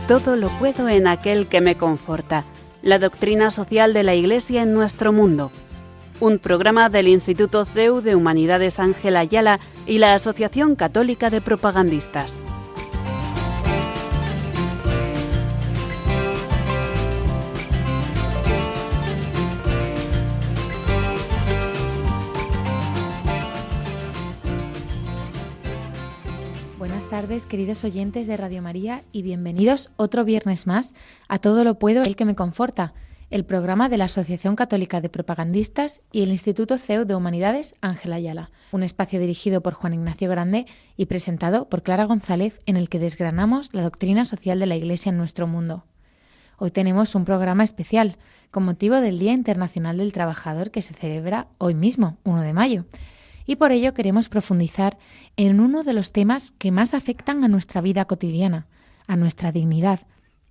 Todo lo puedo en aquel que me conforta. La doctrina social de la Iglesia en nuestro mundo. Un programa del Instituto CEU de Humanidades Ángel Ayala y la Asociación Católica de Propagandistas. Buenas tardes, queridos oyentes de Radio María, y bienvenidos otro viernes más a Todo lo puedo, el que me conforta, el programa de la Asociación Católica de Propagandistas y el Instituto CEU de Humanidades Ángel Ayala, un espacio dirigido por Juan Ignacio Grande y presentado por Clara González, en el que desgranamos la doctrina social de la Iglesia en nuestro mundo. Hoy tenemos un programa especial, con motivo del Día Internacional del Trabajador, que se celebra hoy mismo, 1 de mayo. Y por ello queremos profundizar en uno de los temas que más afectan a nuestra vida cotidiana, a nuestra dignidad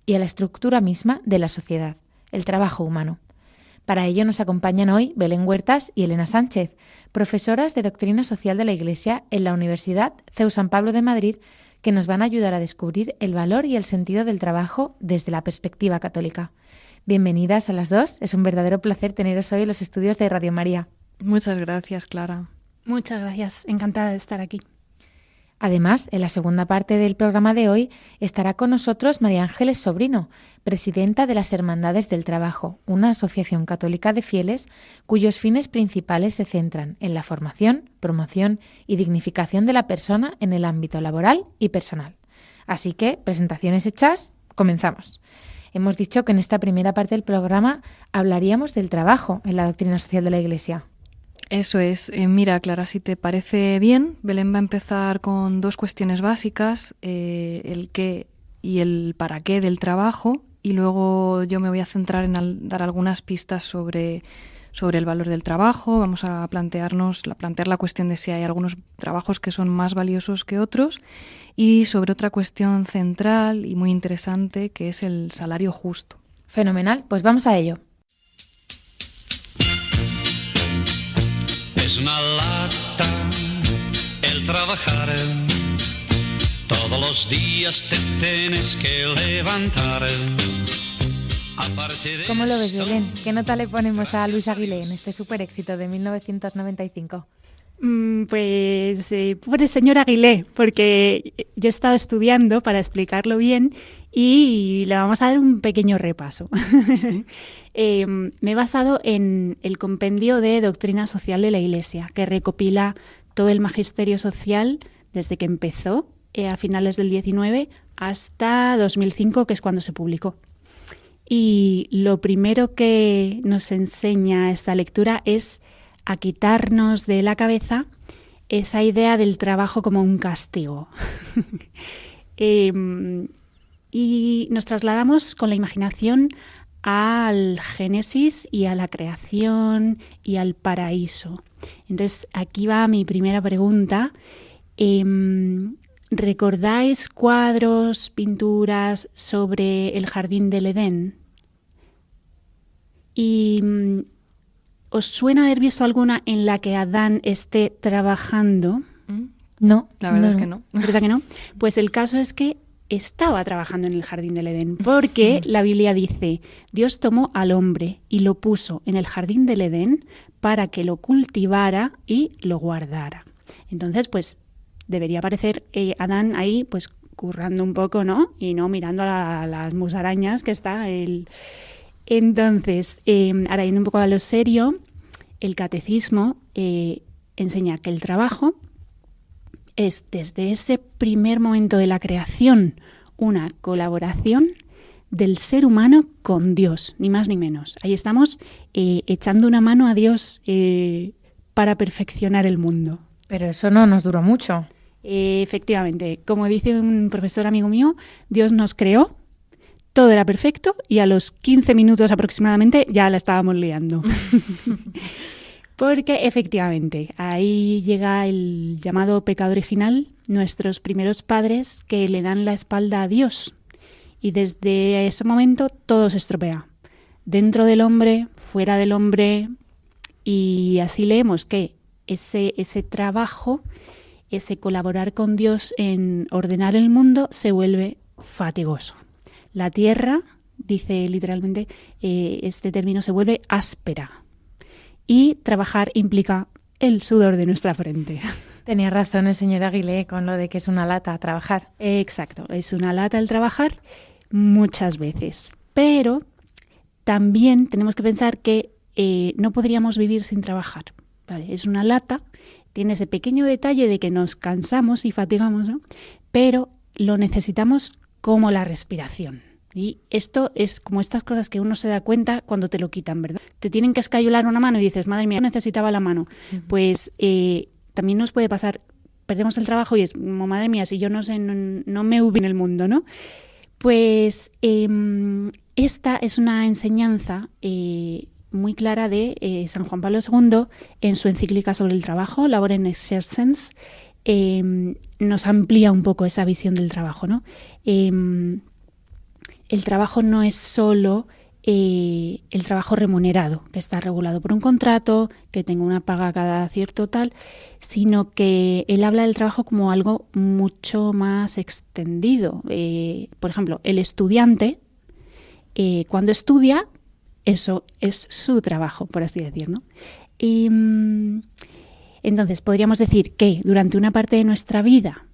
y a la estructura misma de la sociedad, el trabajo humano. Para ello nos acompañan hoy Belén Huertas y Elena Sánchez, profesoras de Doctrina Social de la Iglesia en la Universidad CEU San Pablo de Madrid, que nos van a ayudar a descubrir el valor y el sentido del trabajo desde la perspectiva católica. Bienvenidas a las dos, es un verdadero placer teneros hoy en los estudios de Radio María. Muchas gracias, Clara. Muchas gracias, encantada de estar aquí. Además, en la segunda parte del programa de hoy estará con nosotros María Ángeles Sobrino, presidenta de las Hermandades del Trabajo, una asociación católica de fieles cuyos fines principales se centran en la formación, promoción y dignificación de la persona en el ámbito laboral y personal. Así que, presentaciones hechas, comenzamos. Hemos dicho que en esta primera parte del programa hablaríamos del trabajo en la doctrina social de la Iglesia. Eso es. Mira, Clara, si te parece bien, Belén va a empezar con dos cuestiones básicas, el qué y el para qué del trabajo, y luego yo me voy a centrar en dar algunas pistas sobre el valor del trabajo. Vamos a plantear la cuestión de si hay algunos trabajos que son más valiosos que otros, y sobre otra cuestión central y muy interesante, que es el salario justo. Fenomenal, pues vamos a ello. Es una lata el trabajar, todos los días te tienes que levantar. ¿Cómo lo ves, Belén? ¿Qué nota le ponemos a Luis Aguilé en este super éxito de 1995? Pues pobre señor Aguilé, porque yo he estado estudiando para explicarlo bien y le vamos a dar un pequeño repaso. Me he basado en el compendio de Doctrina Social de la Iglesia, que recopila todo el magisterio social desde que empezó a finales del 19 hasta 2005, que es cuando se publicó. Y lo primero que nos enseña esta lectura es a quitarnos de la cabeza esa idea del trabajo como un castigo. Y nos trasladamos con la imaginación al Génesis y a la creación y al paraíso. Entonces, aquí va mi primera pregunta. ¿Recordáis cuadros, pinturas sobre el jardín del Edén? ¿Y os suena haber visto alguna en la que Adán esté trabajando? No, la verdad es que no. ¿Verdad que no? Pues el caso es que estaba trabajando en el jardín del Edén, porque la Biblia dice: Dios tomó al hombre y lo puso en el jardín del Edén para que lo cultivara y lo guardara. Entonces, pues debería aparecer Adán ahí, pues currando un poco, ¿no? Y no mirando a las musarañas que está él. Entonces, ahora yendo un poco a lo serio, el catecismo enseña que el trabajo es, desde ese primer momento de la creación, una colaboración del ser humano con Dios, ni más ni menos. Ahí estamos echando una mano a Dios para perfeccionar el mundo. Pero eso no nos duró mucho. Efectivamente, como dice un profesor amigo mío, Dios nos creó, todo era perfecto y a los 15 minutos aproximadamente ya la estábamos liando. Porque efectivamente, ahí llega el llamado pecado original, nuestros primeros padres que le dan la espalda a Dios. Y desde ese momento todo se estropea. Dentro del hombre, fuera del hombre, y así leemos que ese trabajo, ese colaborar con Dios en ordenar el mundo se vuelve fatigoso. La tierra, dice literalmente, este término se vuelve áspera. Y trabajar implica el sudor de nuestra frente. Tenía razón el señor Aguilé con lo de que es una lata trabajar. Exacto, es una lata el trabajar muchas veces. Pero también tenemos que pensar que no podríamos vivir sin trabajar. ¿Vale? Es una lata, tiene ese pequeño detalle de que nos cansamos y fatigamos, ¿no? Pero lo necesitamos como la respiración. Y esto es como estas cosas que uno se da cuenta cuando te lo quitan, ¿verdad? Te tienen que escayolar una mano y dices, madre mía, necesitaba la mano. Pues también nos puede pasar, perdemos el trabajo y es, madre mía, si yo no sé, no me ubico en el mundo, ¿no? Pues esta es una enseñanza muy clara de San Juan Pablo II en su encíclica sobre el trabajo, Labor in Exercens. Nos amplía un poco esa visión del trabajo, ¿no? El trabajo no es solo el trabajo remunerado, que está regulado por un contrato, que tenga una paga cada cierto tal, sino que él habla del trabajo como algo mucho más extendido. Por ejemplo, el estudiante, cuando estudia, eso es su trabajo, por así decir, ¿no? Y entonces podríamos decir que durante una parte de nuestra vida,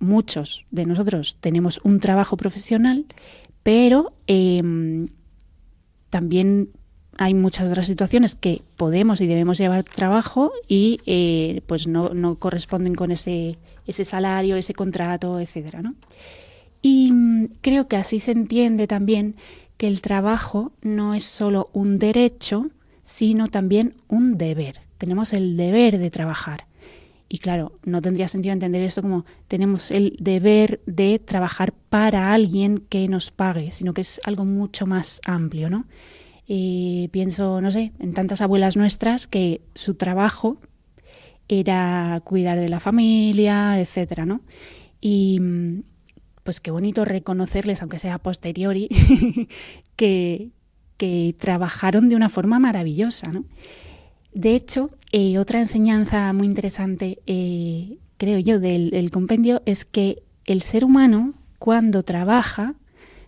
muchos de nosotros tenemos un trabajo profesional, pero también hay muchas otras situaciones que podemos y debemos llevar trabajo y pues no corresponden con ese salario, ese contrato, etcétera, ¿no? Y creo que así se entiende también que el trabajo no es solo un derecho, sino también un deber. Tenemos el deber de trabajar. Y claro, no tendría sentido entender esto como tenemos el deber de trabajar para alguien que nos pague, sino que es algo mucho más amplio, ¿no? Pienso, no sé, en tantas abuelas nuestras que su trabajo era cuidar de la familia, etcétera, ¿no? Y pues qué bonito reconocerles, aunque sea a posteriori, que trabajaron de una forma maravillosa, ¿no? De hecho, otra enseñanza muy interesante, creo yo, del compendio es que el ser humano, cuando trabaja,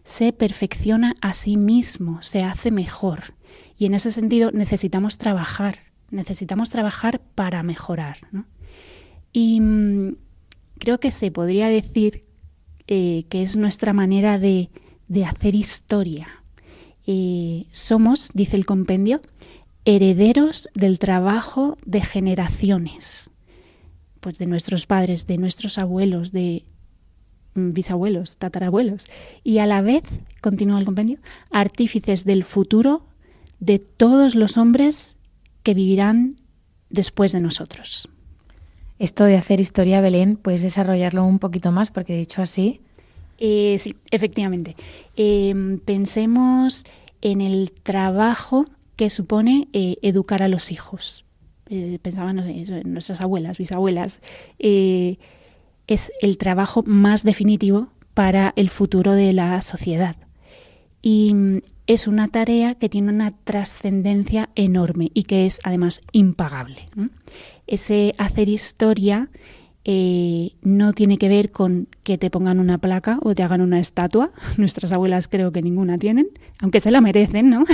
se perfecciona a sí mismo, se hace mejor. Y en ese sentido necesitamos trabajar para mejorar, ¿no? Y creo que se podría decir que es nuestra manera de hacer historia. Somos, dice el compendio, herederos del trabajo de generaciones, pues de nuestros padres, de nuestros abuelos, de bisabuelos, tatarabuelos, y a la vez, continúa el compendio, artífices del futuro de todos los hombres que vivirán después de nosotros. Esto de hacer historia, Belén, ¿puedes desarrollarlo un poquito más? Porque dicho así... Sí, efectivamente. Pensemos en el trabajo que supone educar a los hijos. Pensaban, no sé, en nuestras abuelas, bisabuelas. Es el trabajo más definitivo para el futuro de la sociedad. Y es una tarea que tiene una trascendencia enorme y que es además impagable, ¿no? Ese hacer historia no tiene que ver con que te pongan una placa o te hagan una estatua. Nuestras abuelas creo que ninguna tienen, aunque se la merecen, ¿no?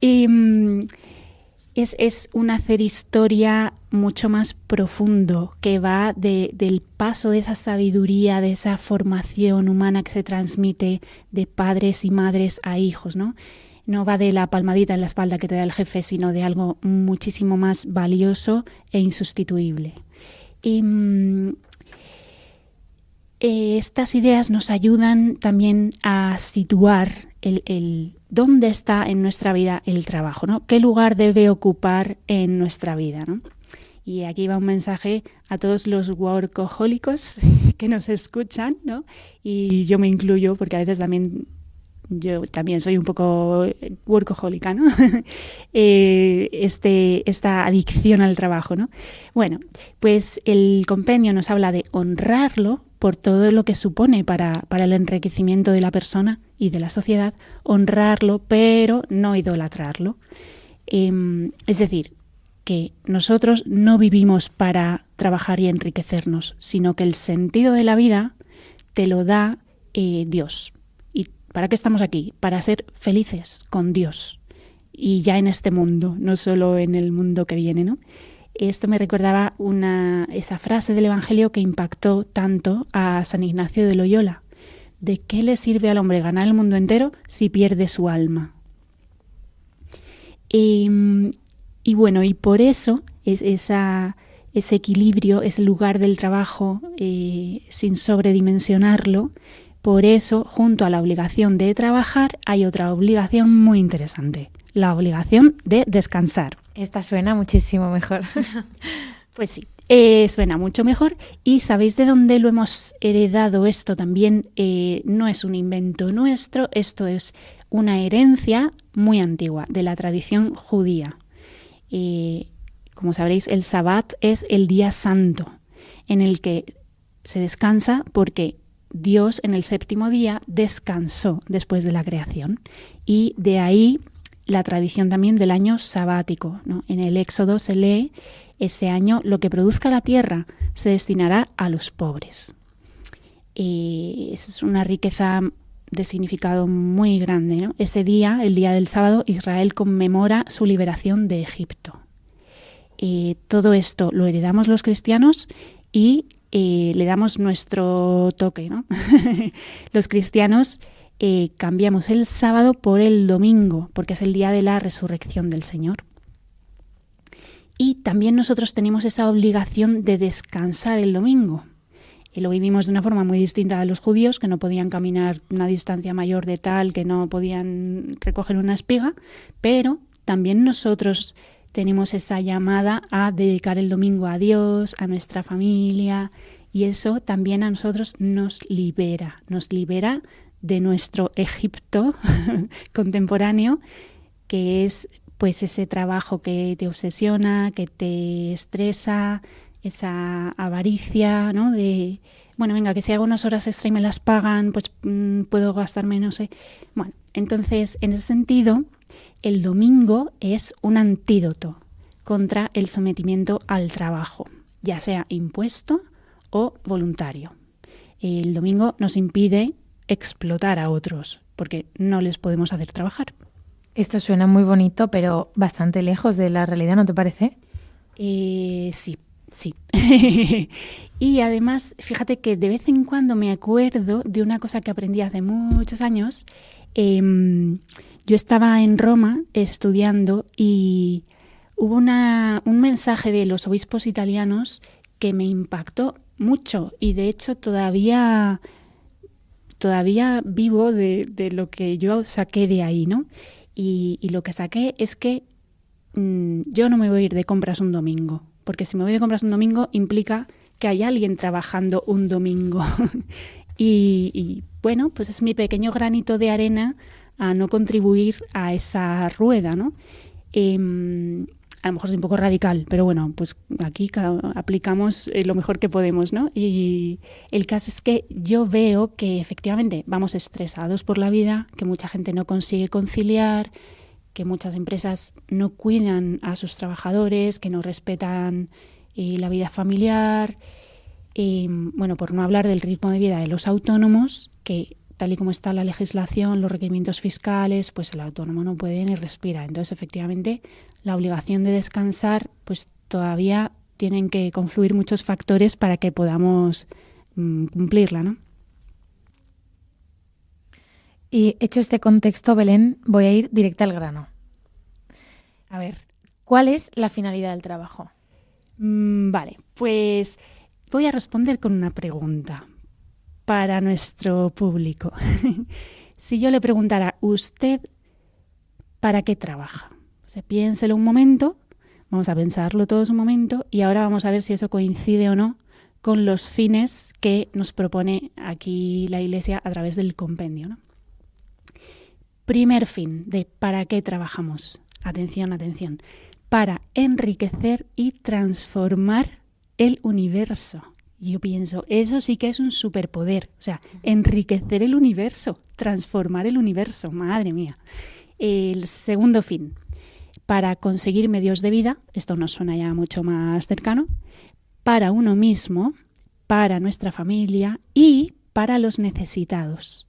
Y es un hacer historia mucho más profundo, que va del paso de esa sabiduría, de esa formación humana que se transmite de padres y madres a hijos, ¿no? No va de la palmadita en la espalda que te da el jefe, sino de algo muchísimo más valioso e insustituible. Y estas ideas nos ayudan también a situar el dónde está en nuestra vida el trabajo, ¿no? ¿Qué lugar debe ocupar en nuestra vida, ¿no? Y aquí va un mensaje a todos los workahólicos que nos escuchan, ¿no? Y yo me incluyo porque a veces yo también soy un poco workahólica, ¿no? Esta adicción al trabajo, ¿no? Bueno, pues el compendio nos habla de honrarlo por todo lo que supone para el enriquecimiento de la persona y de la sociedad, honrarlo, pero no idolatrarlo. Es decir, que nosotros no vivimos para trabajar y enriquecernos, sino que el sentido de la vida te lo da Dios. Y ¿Para qué estamos aquí? Para ser felices con Dios. Y ya en este mundo, no solo en el mundo que viene, ¿no? Esto me recordaba esa frase del Evangelio que impactó tanto a San Ignacio de Loyola. ¿De qué le sirve al hombre ganar el mundo entero si pierde su alma? Y bueno, y por eso ese equilibrio, ese lugar del trabajo, sin sobredimensionarlo, por eso, junto a la obligación de trabajar, hay otra obligación muy interesante, la obligación de descansar. Esta suena muchísimo mejor. Pues sí, suena mucho mejor. ¿Y sabéis de dónde lo hemos heredado esto también? No es un invento nuestro, esto es una herencia muy antigua de la tradición judía. Como sabréis, el Sabbat es el día santo en el que se descansa porque Dios en el séptimo día descansó después de la creación. Y de ahí la tradición también del año sabático, ¿no? En el Éxodo se lee: ese año lo que produzca la tierra se destinará a los pobres. Esa es una riqueza de significado muy grande, ¿no? Ese día, el día del sábado, Israel conmemora su liberación de Egipto. Todo esto lo heredamos los cristianos y le damos nuestro toque, ¿no? Los cristianos cambiamos el sábado por el domingo, porque es el día de la resurrección del Señor. Y también nosotros tenemos esa obligación de descansar el domingo. Lo vivimos de una forma muy distinta de los judíos, que no podían caminar una distancia mayor de tal, que no podían recoger una espiga, pero también nosotros tenemos esa llamada a dedicar el domingo a Dios, a nuestra familia, y eso también a nosotros nos libera de nuestro Egipto contemporáneo, que es pues ese trabajo que te obsesiona, que te estresa, esa avaricia, ¿no? De, bueno, venga, que si hago unas horas extra y me las pagan, pues puedo gastarme, no sé. Bueno, entonces, en ese sentido, el domingo es un antídoto contra el sometimiento al trabajo, ya sea impuesto o voluntario. El domingo nos impide explotar a otros, porque no les podemos hacer trabajar. Esto suena muy bonito, pero bastante lejos de la realidad, ¿no te parece? Sí. Y además, fíjate que de vez en cuando me acuerdo de una cosa que aprendí hace muchos años. Yo estaba en Roma estudiando y hubo un mensaje de los obispos italianos que me impactó mucho y de hecho todavía vivo de lo que yo saqué de ahí, ¿no? Y lo que saqué es que yo no me voy a ir de compras un domingo, porque si me voy de compras un domingo implica que hay alguien trabajando un domingo. y bueno, pues es mi pequeño granito de arena a no contribuir a esa rueda, ¿no? A lo mejor es un poco radical, pero bueno, pues aquí aplicamos lo mejor que podemos, ¿no? Y el caso es que yo veo que efectivamente vamos estresados por la vida, que mucha gente no consigue conciliar, que muchas empresas no cuidan a sus trabajadores, que no respetan la vida familiar. Bueno, por no hablar del ritmo de vida de los autónomos, que tal y como está la legislación, los requerimientos fiscales, pues el autónomo no puede ni respira. Entonces, efectivamente, la obligación de descansar, pues todavía tienen que confluir muchos factores para que podamos cumplirla, ¿no? Y hecho este contexto, Belén, voy a ir directa al grano. A ver, ¿cuál es la finalidad del trabajo? Vale, pues voy a responder con una pregunta para nuestro público. Si yo le preguntara, ¿usted para qué trabaja? O sea, piénselo un momento, vamos a pensarlo todos un momento y ahora vamos a ver si eso coincide o no con los fines que nos propone aquí la Iglesia a través del compendio, ¿no? Primer fin de ¿para qué trabajamos? Atención, atención. Para enriquecer y transformar el universo. Yo pienso, eso sí que es un superpoder. O sea, enriquecer el universo, transformar el universo. Madre mía. El segundo fin, para conseguir medios de vida, esto nos suena ya mucho más cercano, para uno mismo, para nuestra familia y para los necesitados.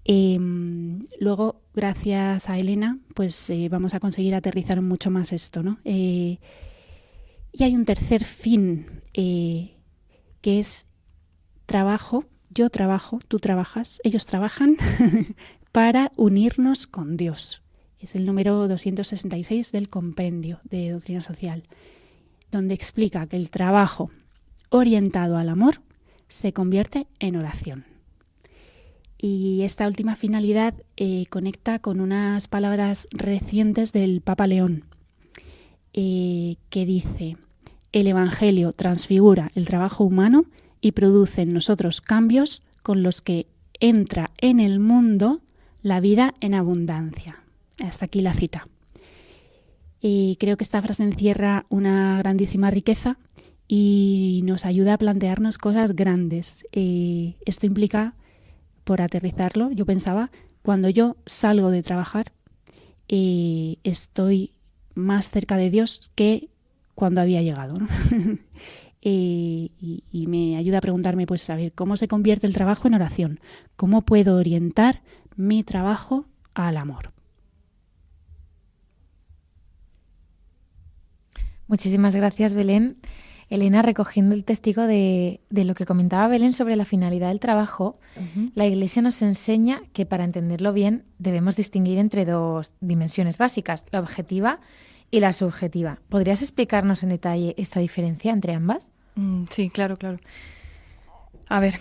Luego, gracias a Elena, pues vamos a conseguir aterrizar mucho más esto, ¿no? Y hay un tercer fin, que es trabajo. Yo trabajo, tú trabajas, ellos trabajan para unirnos con Dios. Es el número 266 del compendio de Doctrina Social, donde explica que el trabajo orientado al amor se convierte en oración. Y esta última finalidad conecta con unas palabras recientes del Papa León, que dice: el Evangelio transfigura el trabajo humano y produce en nosotros cambios con los que entra en el mundo la vida en abundancia. Hasta aquí la cita. Y creo que esta frase encierra una grandísima riqueza y nos ayuda a plantearnos cosas grandes. Esto implica, por aterrizarlo, yo pensaba, cuando yo salgo de trabajar, estoy más cerca de Dios que cuando había llegado, ¿no? Y me ayuda a preguntarme, pues, a ver, ¿cómo se convierte el trabajo en oración? ¿Cómo puedo orientar mi trabajo al amor? Muchísimas gracias, Belén. Elena, recogiendo el testigo de lo que comentaba Belén sobre la finalidad del trabajo, la Iglesia nos enseña que para entenderlo bien debemos distinguir entre dos dimensiones básicas, la objetiva y la subjetiva. ¿Podrías explicarnos en detalle esta diferencia entre ambas? Sí, claro. A ver,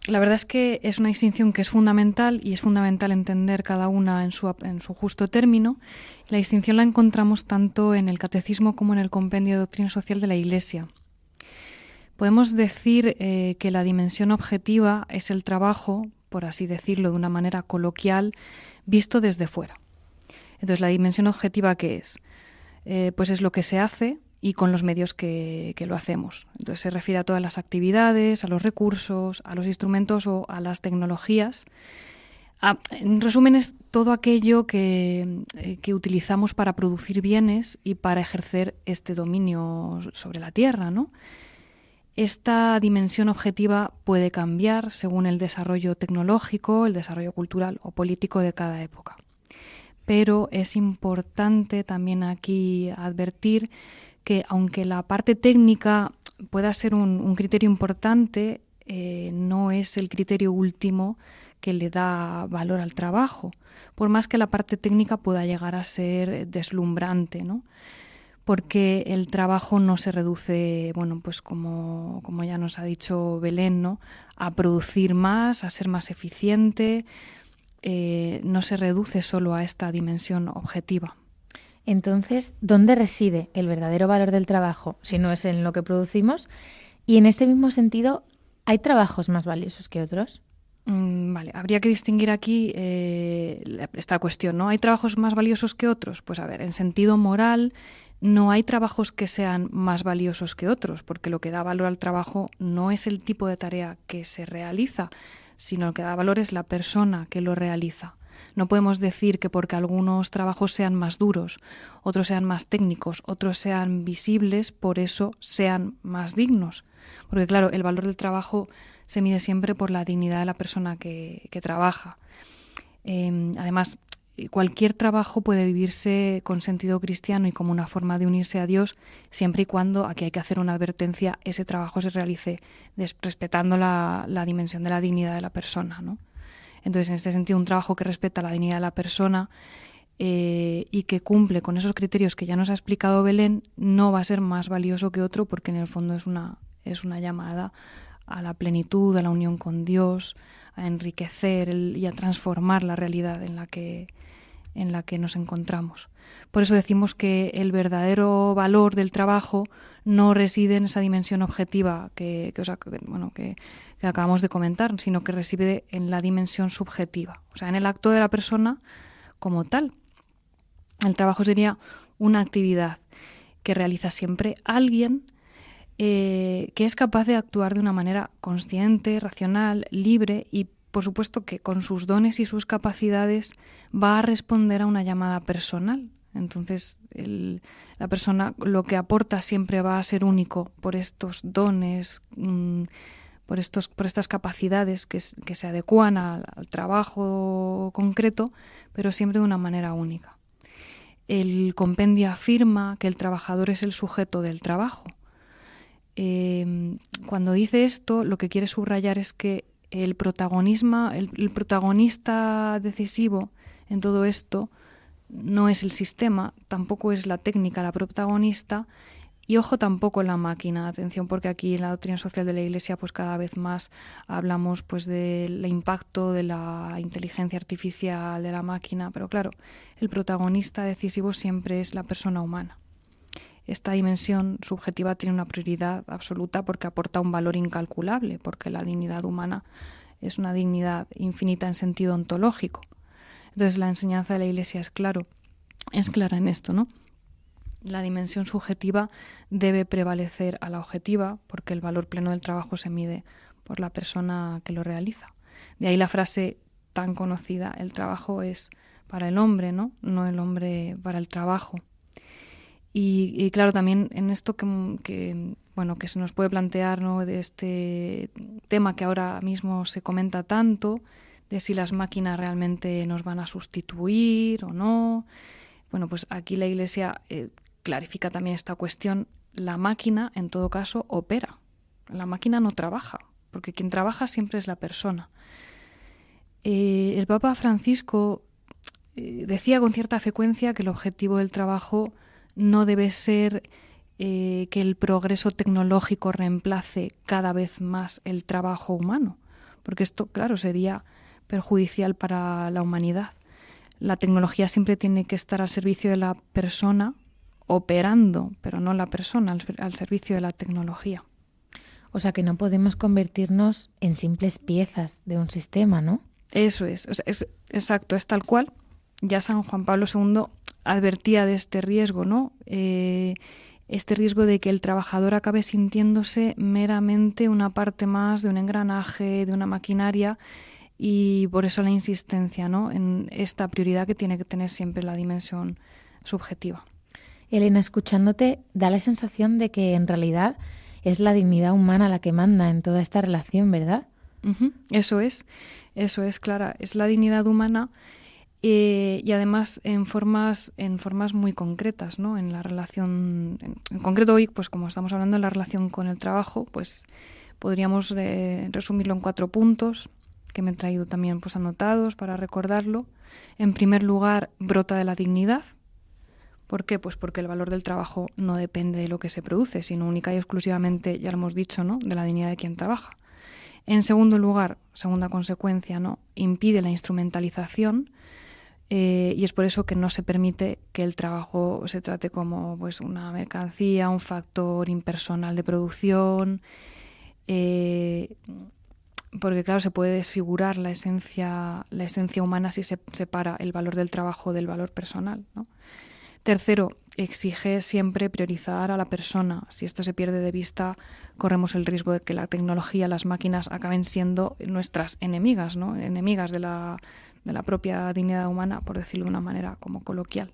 la verdad es que es una distinción que es fundamental y es fundamental entender cada una en su justo término. La distinción la encontramos tanto en el Catecismo como en el Compendio de Doctrina Social de la Iglesia. Podemos decir que la dimensión objetiva es el trabajo, por así decirlo de una manera coloquial, visto desde fuera. Entonces, ¿la dimensión objetiva qué es? Pues es lo que se hace y con los medios que lo hacemos. Entonces, se refiere a todas las actividades, a los recursos, a los instrumentos o a las tecnologías. En resumen, es todo aquello que utilizamos para producir bienes y para ejercer este dominio sobre la tierra, ¿no? Esta dimensión objetiva puede cambiar según el desarrollo tecnológico, el desarrollo cultural o político de cada época. Pero es importante también aquí advertir que aunque la parte técnica pueda ser un criterio importante, no es el criterio último que le da valor al trabajo, por más que la parte técnica pueda llegar a ser deslumbrante, ¿no? Porque el trabajo no se reduce, bueno, pues como ya nos ha dicho Belén, ¿no?, a producir más, a ser más eficiente. No se reduce solo a esta dimensión objetiva. Entonces, ¿dónde reside el verdadero valor del trabajo si no es en lo que producimos? Y en este mismo sentido, ¿hay trabajos más valiosos que otros? Vale, habría que distinguir aquí esta cuestión, ¿no? ¿Hay trabajos más valiosos que otros? Pues a ver, en sentido moral, no hay trabajos que sean más valiosos que otros, porque lo que da valor al trabajo no es el tipo de tarea que se realiza, sino lo que da valor es la persona que lo realiza. No podemos decir que porque algunos trabajos sean más duros, otros sean más técnicos, otros sean visibles, por eso sean más dignos. Porque claro, el valor del trabajo se mide siempre por la dignidad de la persona que trabaja. Además, cualquier trabajo puede vivirse con sentido cristiano y como una forma de unirse a Dios, siempre y cuando, aquí hay que hacer una advertencia, ese trabajo se realice respetando la dimensión de la dignidad de la persona, ¿no? Entonces, en este sentido, un trabajo que respeta la dignidad de la persona y que cumple con esos criterios que ya nos ha explicado Belén, no va a ser más valioso que otro, porque en el fondo es una llamada a la plenitud, a la unión con Dios, a enriquecer y a transformar la realidad en la que nos encontramos. Por eso decimos que el verdadero valor del trabajo no reside en esa dimensión objetiva que acabamos de comentar, sino que reside en la dimensión subjetiva, o sea, en el acto de la persona como tal. El trabajo sería una actividad que realiza siempre alguien que es capaz de actuar de una manera consciente, racional, libre y, por supuesto, que con sus dones y sus capacidades va a responder a una llamada personal. Entonces, la persona lo que aporta siempre va a ser único por estos dones, por estas capacidades que se adecúan al trabajo concreto, pero siempre de una manera única. El compendio afirma que el trabajador es el sujeto del trabajo. Cuando dice esto, lo que quiere subrayar es que el protagonista decisivo en todo esto no es el sistema, tampoco es la técnica la protagonista, y ojo, tampoco la máquina. Atención, porque aquí en la doctrina social de la Iglesia pues cada vez más hablamos pues del impacto de la inteligencia artificial, de la máquina, pero claro, el protagonista decisivo siempre es la persona humana. Esta dimensión subjetiva tiene una prioridad absoluta porque aporta un valor incalculable, porque la dignidad humana es una dignidad infinita en sentido ontológico. Entonces la enseñanza de la Iglesia es clara en esto, ¿no? La dimensión subjetiva debe prevalecer a la objetiva porque el valor pleno del trabajo se mide por la persona que lo realiza. De ahí la frase tan conocida, el trabajo es para el hombre, ¿no? No el hombre para el trabajo. Y claro, también en esto que se nos puede plantear, ¿no?, de este tema que ahora mismo se comenta tanto, de si las máquinas realmente nos van a sustituir o no. Bueno, pues aquí la Iglesia clarifica también esta cuestión. La máquina, en todo caso, opera. La máquina no trabaja, porque quien trabaja siempre es la persona. El Papa Francisco decía con cierta frecuencia que el objetivo del trabajo no debe ser que el progreso tecnológico reemplace cada vez más el trabajo humano, porque esto, claro, sería perjudicial para la humanidad. La tecnología siempre tiene que estar al servicio de la persona, operando, pero no la persona, al servicio de la tecnología. O sea, que no podemos convertirnos en simples piezas de un sistema, ¿no? Eso es, o sea, es exacto, es tal cual. Ya San Juan Pablo II advertía de este riesgo, ¿no? Este riesgo de que el trabajador acabe sintiéndose meramente una parte más de un engranaje, de una maquinaria, y por eso la insistencia, ¿no?, en esta prioridad que tiene que tener siempre la dimensión subjetiva. Elena, escuchándote, da la sensación de que en realidad es la dignidad humana la que manda en toda esta relación, ¿verdad? Uh-huh. Eso es, Clara, es la dignidad humana. Y además en formas muy concretas, ¿no? En la relación, en concreto hoy, pues como estamos hablando de la relación con el trabajo, pues podríamos resumirlo en 4 puntos que me he traído también pues anotados para recordarlo. En primer lugar, brota de la dignidad. ¿Por qué? Pues porque el valor del trabajo no depende de lo que se produce, sino única y exclusivamente, ya lo hemos dicho, ¿no?, de la dignidad de quien trabaja. En segundo lugar, segunda consecuencia, ¿no?, impide la instrumentalización. Y es por eso que no se permite que el trabajo se trate como pues una mercancía, un factor impersonal de producción, porque claro, se puede desfigurar la esencia humana si se separa el valor del trabajo del valor personal, ¿no? Tercero, exige siempre priorizar a la persona. Si esto se pierde de vista, corremos el riesgo de que la tecnología, las máquinas acaben siendo nuestras enemigas, ¿no?, enemigas de la propia dignidad humana, por decirlo de una manera como coloquial.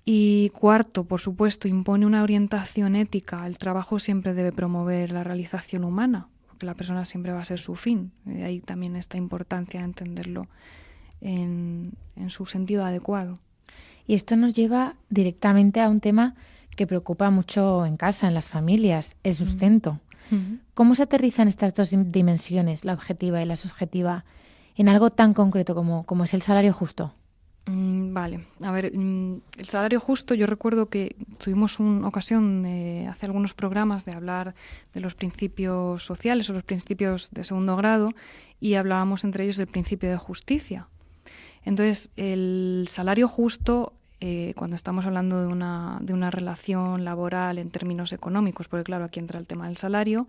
Y cuarto, por supuesto, impone una orientación ética. El trabajo siempre debe promover la realización humana, porque la persona siempre va a ser su fin. De ahí también esta importancia de entenderlo en su sentido adecuado. Y esto nos lleva directamente a un tema que preocupa mucho en casa, en las familias, el sustento. Uh-huh. ¿Cómo se aterrizan estas dos dimensiones, la objetiva y la subjetiva, en algo tan concreto como es el salario justo? Vale, a ver, el salario justo, yo recuerdo que tuvimos una ocasión hace algunos programas de hablar de los principios sociales o los principios de segundo grado y hablábamos entre ellos del principio de justicia. Entonces, el salario justo, cuando estamos hablando de una relación laboral en términos económicos, porque claro, aquí entra el tema del salario,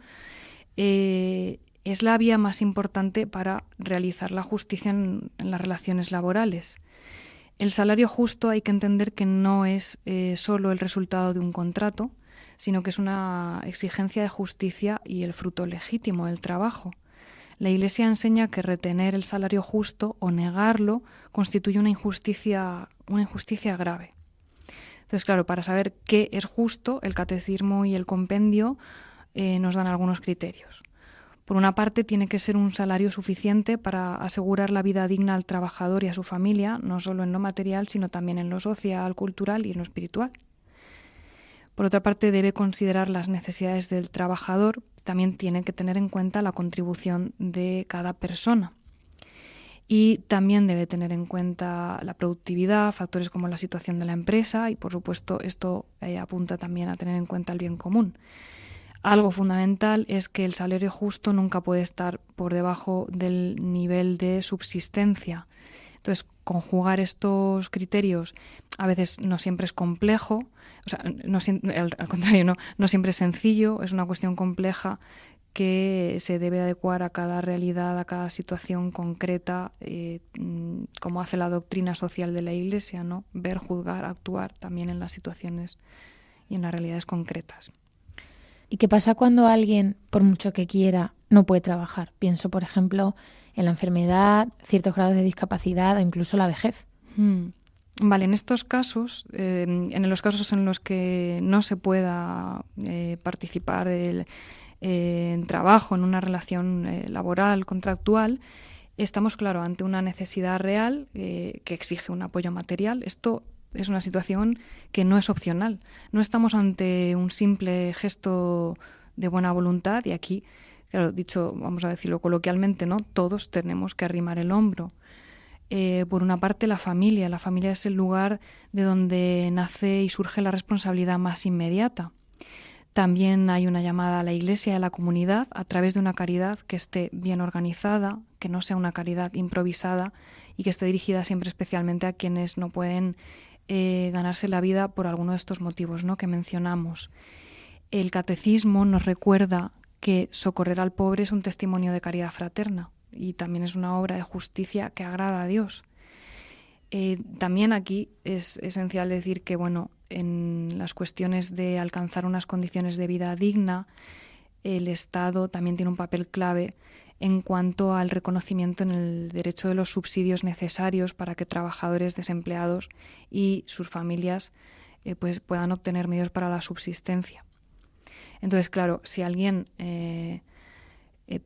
es la vía más importante para realizar la justicia en las relaciones laborales. El salario justo hay que entender que no es solo el resultado de un contrato, sino que es una exigencia de justicia y el fruto legítimo del trabajo. La Iglesia enseña que retener el salario justo o negarlo constituye una injusticia grave. Entonces, claro, para saber qué es justo, el catecismo y el compendio nos dan algunos criterios. Por una parte, tiene que ser un salario suficiente para asegurar la vida digna al trabajador y a su familia, no solo en lo material, sino también en lo social, cultural y en lo espiritual. Por otra parte, debe considerar las necesidades del trabajador, también tiene que tener en cuenta la contribución de cada persona. Y también debe tener en cuenta la productividad, factores como la situación de la empresa y, por supuesto, esto apunta también a tener en cuenta el bien común. Algo fundamental es que el salario justo nunca puede estar por debajo del nivel de subsistencia. Entonces, conjugar estos criterios a veces no siempre es complejo, o sea, al contrario, no siempre es sencillo, es una cuestión compleja que se debe adecuar a cada realidad, a cada situación concreta, como hace la doctrina social de la Iglesia, ¿no? Ver, juzgar, actuar también en las situaciones y en las realidades concretas. ¿Y qué pasa cuando alguien, por mucho que quiera, no puede trabajar? Pienso, por ejemplo, en la enfermedad, ciertos grados de discapacidad o incluso la vejez. Vale, en estos casos, en los casos en los que no se pueda participar en trabajo, en una relación laboral, contractual, estamos, claro, ante una necesidad real que exige un apoyo material. Esto es una situación que no es opcional. No estamos ante un simple gesto de buena voluntad y aquí, claro, dicho, vamos a decirlo coloquialmente, ¿no? Todos tenemos que arrimar el hombro. Por una parte, la familia. La familia es el lugar de donde nace y surge la responsabilidad más inmediata. También hay una llamada a la Iglesia y a la comunidad a través de una caridad que esté bien organizada, que no sea una caridad improvisada y que esté dirigida siempre especialmente a quienes no pueden ganarse la vida por alguno de estos motivos, ¿no?, que mencionamos. El catecismo nos recuerda que socorrer al pobre es un testimonio de caridad fraterna y también es una obra de justicia que agrada a Dios. También aquí es esencial decir que, bueno, en las cuestiones de alcanzar unas condiciones de vida digna, el Estado también tiene un papel clave en cuanto al reconocimiento en el derecho de los subsidios necesarios para que trabajadores desempleados y sus familias pues puedan obtener medios para la subsistencia. Entonces, claro, si alguien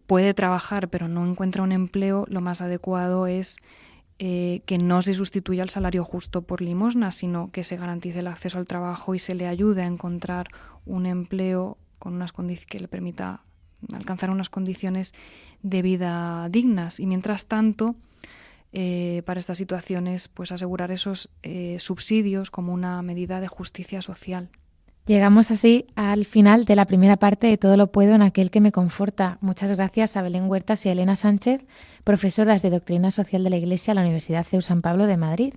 puede trabajar pero no encuentra un empleo, lo más adecuado es que no se sustituya el salario justo por limosna, sino que se garantice el acceso al trabajo y se le ayude a encontrar un empleo con unas condiciones que le permita alcanzar unas condiciones de vida dignas. Y mientras tanto, para estas situaciones, pues asegurar esos subsidios como una medida de justicia social. Llegamos así al final de la primera parte de Todo lo puedo en aquel que me conforta. Muchas gracias a Belén Huertas y a Elena Sánchez, profesoras de Doctrina Social de la Iglesia de la Universidad CEU San Pablo de Madrid.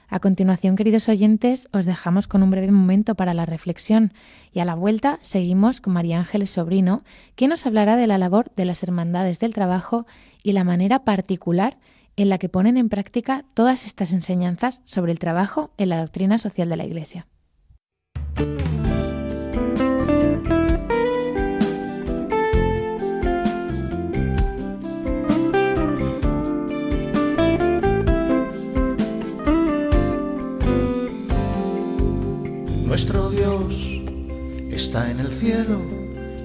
A continuación, queridos oyentes, os dejamos con un breve momento para la reflexión y a la vuelta seguimos con María Ángeles Sobrino, que nos hablará de la labor de las hermandades del trabajo y la manera particular en la que ponen en práctica todas estas enseñanzas sobre el trabajo en la doctrina social de la Iglesia. Nuestro Dios está en el cielo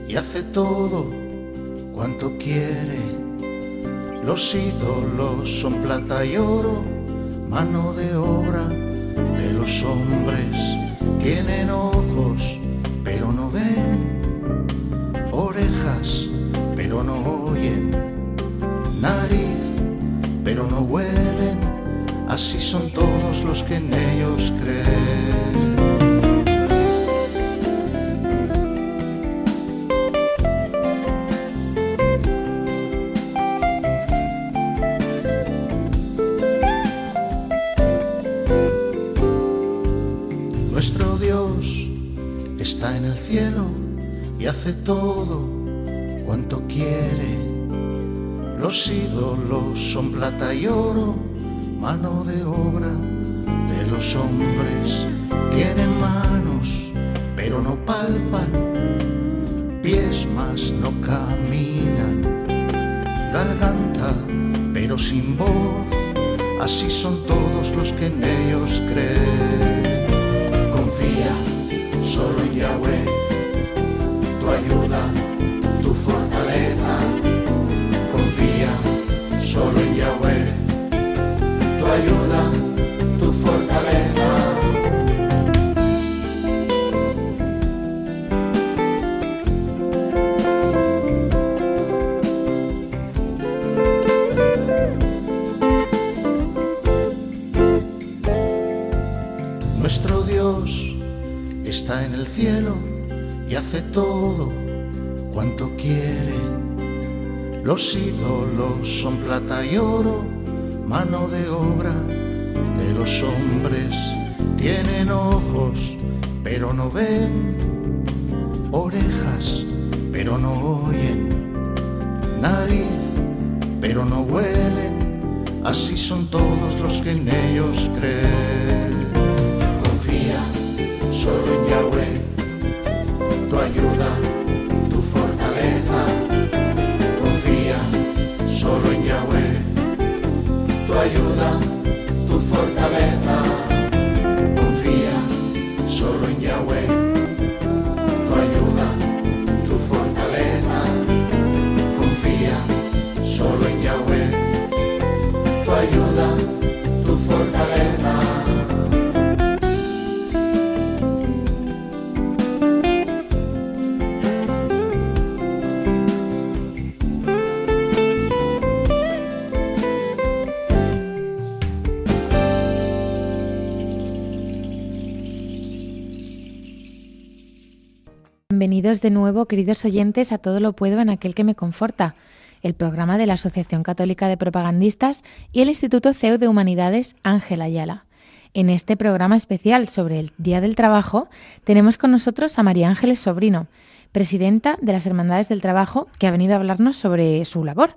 y hace todo cuanto quiere. Los ídolos son plata y oro, mano de obra de los hombres. Tienen ojos, pero no ven, orejas, pero no oyen, nariz, pero no huelen. Así son todos los que en ellos creen. Nuestro Dios está en el cielo y hace todo cuanto quiere. Los ídolos son plata y oro, mano de obra de los hombres. Tienen manos, pero no palpan, pies mas no caminan, garganta, pero sin voz. Así son todos los que en ellos creen. Confía solo en Yahweh, tu ayuda, tu fortaleza. ayuda, tu fortaleza. Nuestro Dios está en el cielo y hace todo cuanto quiere. Los ídolos son plata y oro, mano de obra de los hombres. Tienen ojos, pero no ven, orejas, pero no oyen, nariz, pero no huelen. Así son todos los que en ellos creen. Confía solo en Yahweh, tu ayuda, tu fortaleza. Confía solo en Yahweh, tu ayuda, tu fortaleza. Confía solo en Yahweh, tu ayuda, tu fortaleza. Confía solo en Yahweh, tu ayuda, tu fortaleza. Bienvenidos de nuevo, queridos oyentes, a Todo lo Puedo en Aquel que me conforta, el programa de la Asociación Católica de Propagandistas y el Instituto CEU de Humanidades Ángela Ayala. En este programa especial sobre el Día del Trabajo tenemos con nosotros a María Ángeles Sobrino, presidenta de las Hermandades del Trabajo, que ha venido a hablarnos sobre su labor.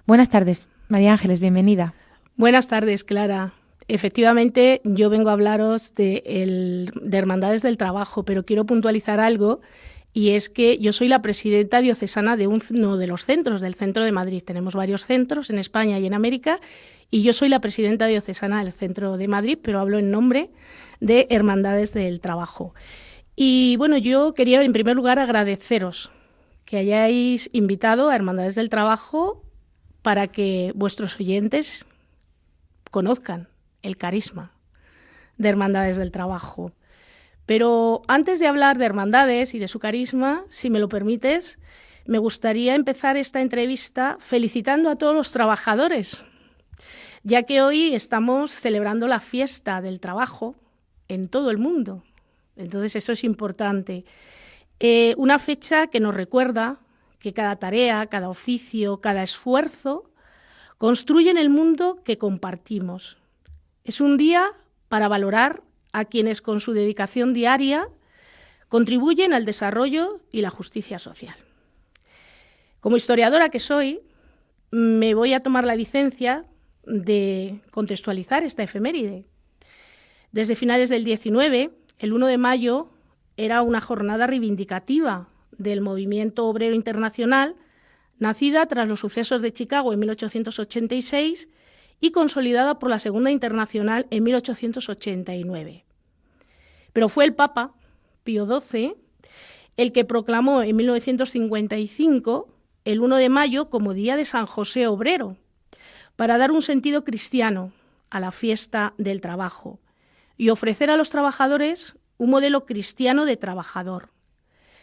Buenas tardes, María Ángeles, bienvenida. Buenas tardes, Clara. Efectivamente, yo vengo a hablaros de Hermandades del Trabajo, pero quiero puntualizar algo. Y es que yo soy la presidenta diocesana de uno de los centros, del Centro de Madrid. Tenemos varios centros en España y en América, y yo soy la presidenta diocesana del Centro de Madrid, pero hablo en nombre de Hermandades del Trabajo. Y bueno, yo quería en primer lugar agradeceros que hayáis invitado a Hermandades del Trabajo para que vuestros oyentes conozcan el carisma de Hermandades del Trabajo. Pero antes de hablar de hermandades y de su carisma, si me lo permites, me gustaría empezar esta entrevista felicitando a todos los trabajadores, ya que hoy estamos celebrando la fiesta del trabajo en todo el mundo. Entonces eso es importante. Una fecha que nos recuerda que cada tarea, cada oficio, cada esfuerzo construyen el mundo que compartimos. Es un día para valorar a quienes con su dedicación diaria contribuyen al desarrollo y la justicia social. Como historiadora que soy, me voy a tomar la licencia de contextualizar esta efeméride. Desde finales del 19, el 1 de mayo era una jornada reivindicativa del movimiento obrero internacional, nacida tras los sucesos de Chicago en 1886 y consolidada por la Segunda Internacional en 1889. Pero fue el Papa Pío XII el que proclamó en 1955 el 1 de mayo como Día de San José Obrero, para dar un sentido cristiano a la fiesta del trabajo y ofrecer a los trabajadores un modelo cristiano de trabajador,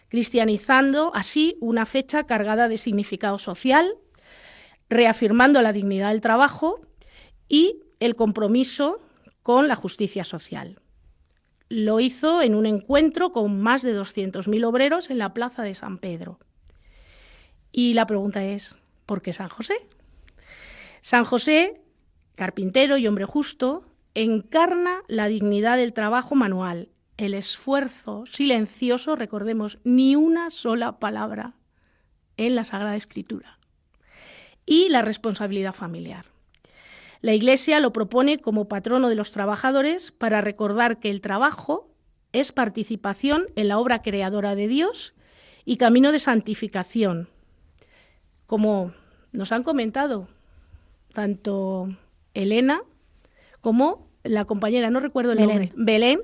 cristianizando así una fecha cargada de significado social, reafirmando la dignidad del trabajo y el compromiso con la justicia social. Lo hizo en un encuentro con más de 200.000 obreros en la plaza de San Pedro. Y la pregunta es, ¿por qué San José? San José, carpintero y hombre justo, encarna la dignidad del trabajo manual, el esfuerzo silencioso, recordemos, ni una sola palabra en la Sagrada Escritura, y la responsabilidad familiar. La Iglesia lo propone como patrono de los trabajadores para recordar que el trabajo es participación en la obra creadora de Dios y camino de santificación. Como nos han comentado tanto Elena como la compañera, no recuerdo el nombre, Belén,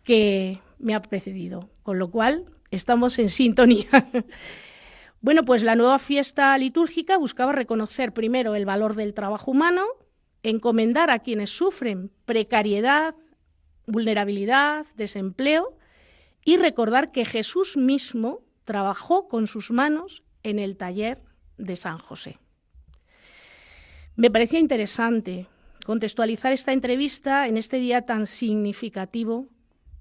que me ha precedido, con lo cual estamos en sintonía. Bueno, pues la nueva fiesta litúrgica buscaba reconocer primero el valor del trabajo humano encomendar a quienes sufren precariedad, vulnerabilidad, desempleo, y recordar que Jesús mismo trabajó con sus manos en el taller de San José. Me parecía interesante contextualizar esta entrevista en este día tan significativo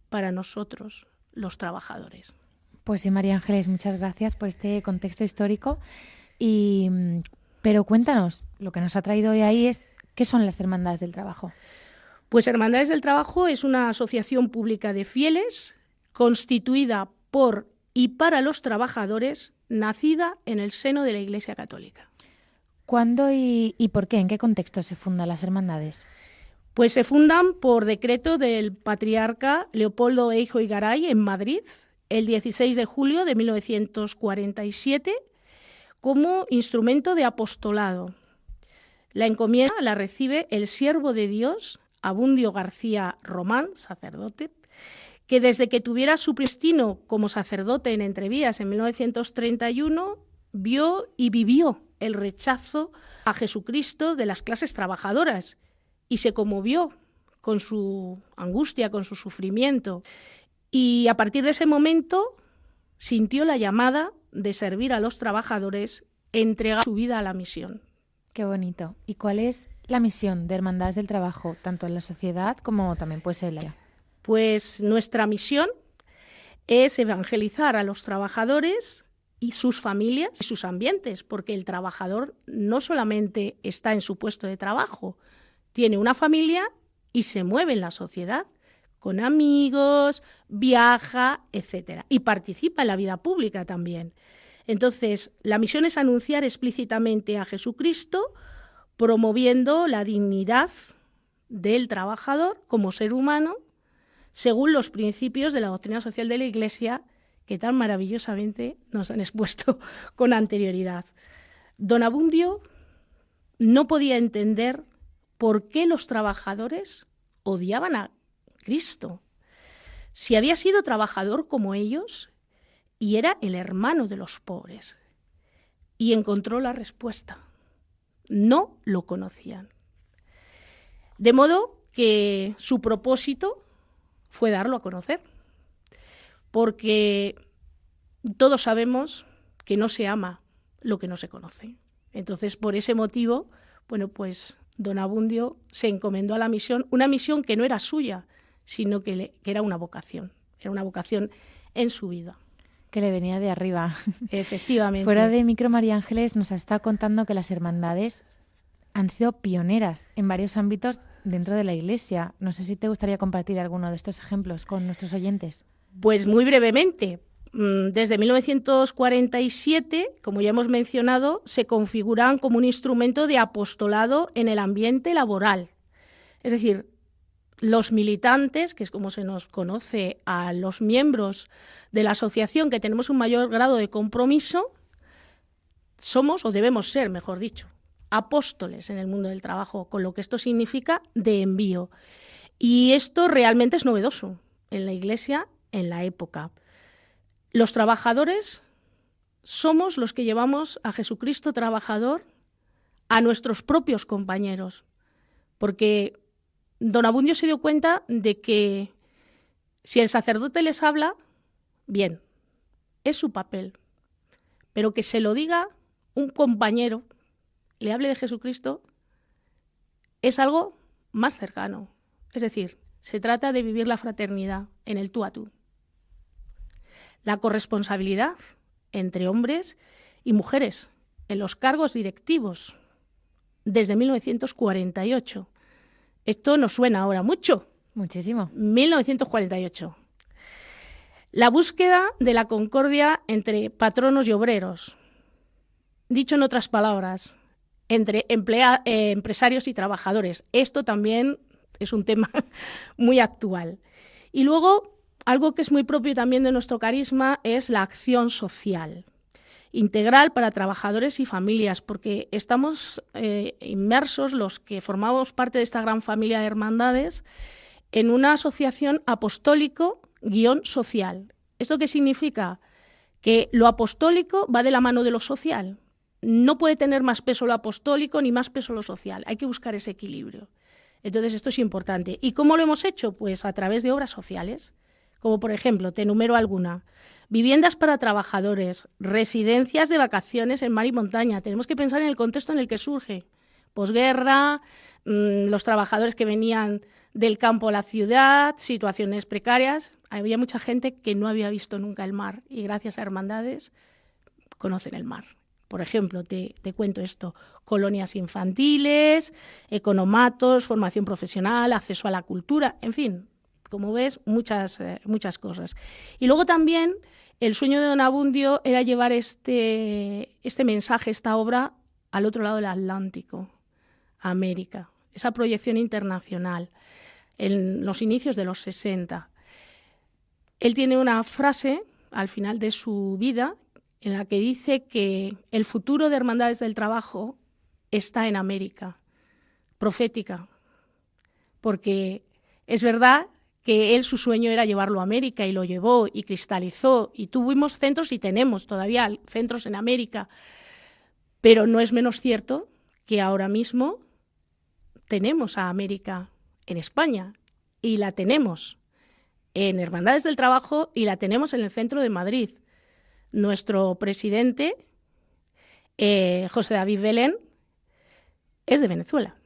para nosotros, los trabajadores. Pues sí, María Ángeles, muchas gracias por este contexto histórico. Pero cuéntanos, lo que nos ha traído hoy ahí es, ¿qué son las Hermandades del Trabajo? Pues Hermandades del Trabajo es una asociación pública de fieles constituida por y para los trabajadores, nacida en el seno de la Iglesia Católica. ¿Cuándo y por qué? ¿En qué contexto se fundan las hermandades? Pues se fundan por decreto del patriarca Leopoldo Eijo y Garay en Madrid, el 16 de julio de 1947, como instrumento de apostolado. La encomienda la recibe el siervo de Dios, Abundio García Román, sacerdote, que desde que tuviera su destino como sacerdote en Entrevías en 1931, vio y vivió el rechazo a Jesucristo de las clases trabajadoras y se conmovió con su angustia, con su sufrimiento. Y a partir de ese momento sintió la llamada de servir a los trabajadores, entregar su vida a la misión. Qué bonito. ¿Y cuál es la misión de Hermandades del Trabajo, tanto en la sociedad como también puede ser en la... Pues nuestra misión es evangelizar a los trabajadores y sus familias y sus ambientes, porque el trabajador no solamente está en su puesto de trabajo, tiene una familia y se mueve en la sociedad, con amigos, viaja, etcétera, y participa en la vida pública también. Entonces, la misión es anunciar explícitamente a Jesucristo, promoviendo la dignidad del trabajador como ser humano, según los principios de la doctrina social de la Iglesia, que tan maravillosamente nos han expuesto con anterioridad. Don Abundio no podía entender por qué los trabajadores odiaban a Cristo, si había sido trabajador como ellos y era el hermano de los pobres. Y encontró la respuesta: no lo conocían. De modo que su propósito fue darlo a conocer, porque todos sabemos que no se ama lo que no se conoce. Entonces, por ese motivo, bueno, pues don Abundio se encomendó a la misión, una misión que no era suya, sino que era una vocación en su vida. Que le venía de arriba. Efectivamente. Fuera de micro, María Ángeles nos ha estado contando que las hermandades han sido pioneras en varios ámbitos dentro de la Iglesia. No sé si te gustaría compartir alguno de estos ejemplos con nuestros oyentes. Pues muy brevemente. Desde 1947, como ya hemos mencionado, se configuran como un instrumento de apostolado en el ambiente laboral. Es decir, los militantes, que es como se nos conoce a los miembros de la asociación, que tenemos un mayor grado de compromiso, somos, o debemos ser, mejor dicho, apóstoles en el mundo del trabajo, con lo que esto significa de envío. Y esto realmente es novedoso en la Iglesia en la época. Los trabajadores somos los que llevamos a Jesucristo trabajador a nuestros propios compañeros, porque don Abundio se dio cuenta de que si el sacerdote les habla, bien, es su papel, pero que se lo diga un compañero, le hable de Jesucristo, es algo más cercano. Es decir, se trata de vivir la fraternidad en el tú a tú. La corresponsabilidad entre hombres y mujeres en los cargos directivos desde 1948. Esto nos suena ahora mucho. Muchísimo. 1948. La búsqueda de la concordia entre patronos y obreros. Dicho en otras palabras, entre empresarios y trabajadores. Esto también es un tema muy actual. Y luego, algo que es muy propio también de nuestro carisma es la acción social integral para trabajadores y familias, porque estamos inmersos, los que formamos parte de esta gran familia de hermandades, en una asociación apostólico-social. ¿Esto qué significa? Que lo apostólico va de la mano de lo social no puede tener más peso lo apostólico ni más peso lo social. Hay que buscar ese equilibrio. Entonces, esto es importante. ¿Y cómo lo hemos hecho? Pues a través de obras sociales, como por ejemplo, te enumero alguna: viviendas para trabajadores, residencias de vacaciones en mar y montaña. Tenemos que pensar en el contexto en el que surge. Posguerra, los trabajadores que venían del campo a la ciudad, situaciones precarias. Había mucha gente que no había visto nunca el mar y gracias a hermandades conocen el mar. Por ejemplo, te cuento esto: colonias infantiles, economatos, formación profesional, acceso a la cultura, en fin, como ves, muchas cosas. Y luego también el sueño de don Abundio era llevar este mensaje, esta obra, al otro lado del Atlántico, a América, esa proyección internacional, en los inicios de los 60. Él tiene una frase al final de su vida en la que dice que el futuro de Hermandades del Trabajo está en América, profética, porque es verdad que él, su sueño era llevarlo a América, y lo llevó y cristalizó, y tuvimos centros y tenemos todavía centros en América, pero no es menos cierto que ahora mismo tenemos a América en España, y la tenemos en Hermandades del Trabajo y la tenemos en el centro de Madrid. Nuestro presidente, José David Belén, es de Venezuela.